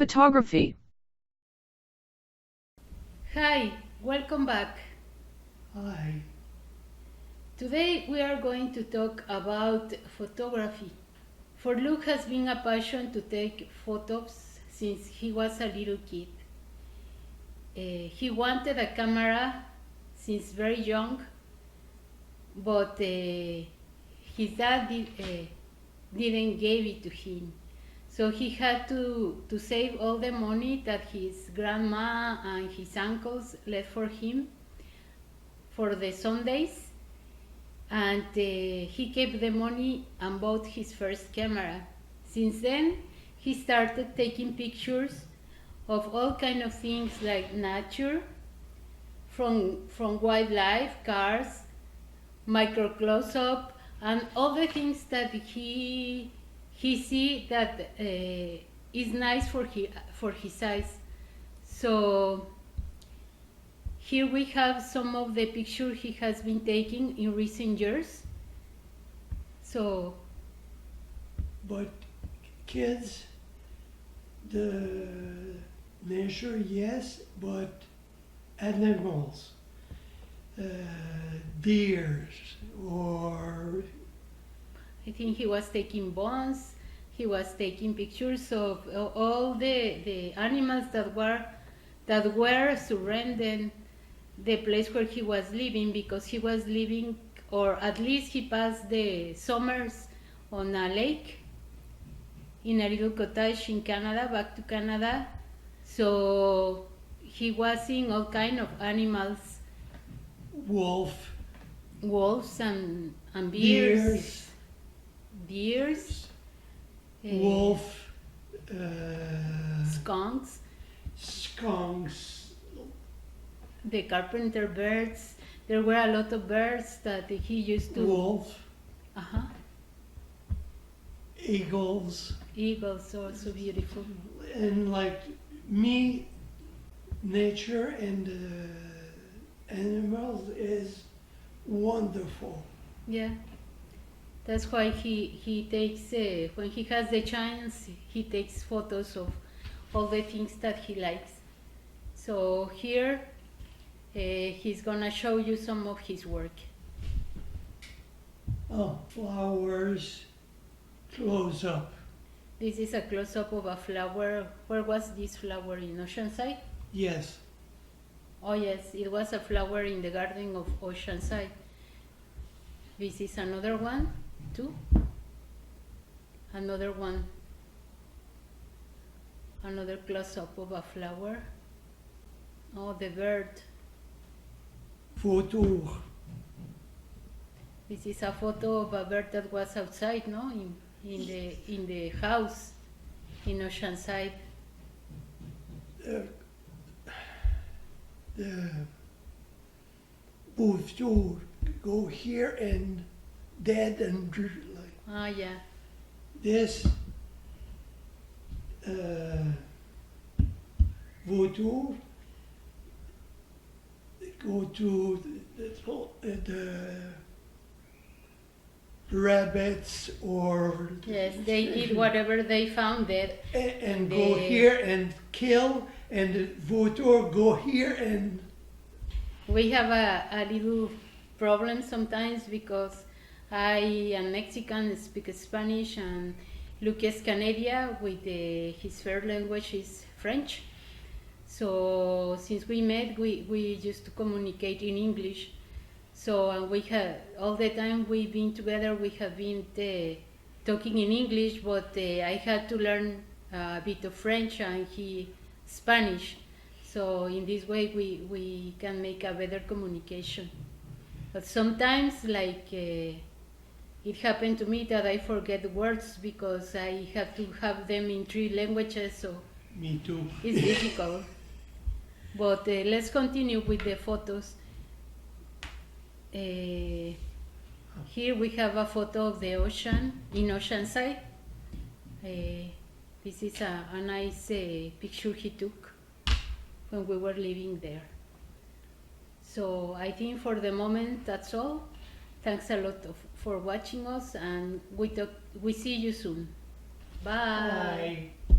Photography. Hi, welcome back. Hi. Today we are going to talk about photography. For Luke has been a passion to take photos since he was a little kid. He wanted a camera since very young, but his dad didn't give it to him. So he had to save all the money that his grandma and his uncles left for him for the Sundays, and he kept the money and bought his first camera. Since then, he started taking pictures of all kind of things like nature, from wildlife, cars, micro close-up, and all the things that he see that is nice for his eyes. So here we have some of the pictures he has been taking in recent years. So But kids, the nature, yes, but animals, deers, or I think he was taking bones. He was taking pictures of all the animals that were surrounding the place where he was living, because he was living, or at least he passed the summers on a lake in a little cottage in Canada, back to Canada. So he was seeing all kind of animals, wolf, wolves and bears, deers, deers, wolf, skunks, skunks, the carpenter birds. There were a lot of birds that he used to. wolf, Uh-huh. eagles, Eagles, also beautiful. and like me, nature and animals is wonderful. Yeah. That's why he takes, when he has the chance, he takes photos of all the things that he likes. So here he's gonna show you some of his work. Oh, flowers, close up. This is a close-up of a flower. Where was this flower? In Oceanside? Yes, Oh yes, it was a flower in the garden of Oceanside. This is another one, too. Another one. Another close-up of a flower. Oh, the bird. vautour. This is a photo of a bird that was outside, no? In the house in Oceanside. The vautour go here and dead and like Ah, yeah. this. Vautour go to the rabbits or Yes, they eat whatever they found dead. and They- go here and kill, and the vautour go here and We have a little problem sometimes because I am Mexican, speak Spanish, and Luke is Canadian with his first language is French. So since we met, we used to communicate in English. So and we have all the time we've been together. We have been talking in English, but I had to learn a bit of French and he Spanish. So in this way we can make a better communication. But sometimes, like it happened to me that I forget words because I have to have them in three languages. So me too. it's difficult. But let's continue with the photos. Here we have a photo of the ocean in Oceanside. This is a nice picture he took when we were living there. So I think for the moment that's all. Thanks a lot for watching us, and we see you soon. Bye. Bye.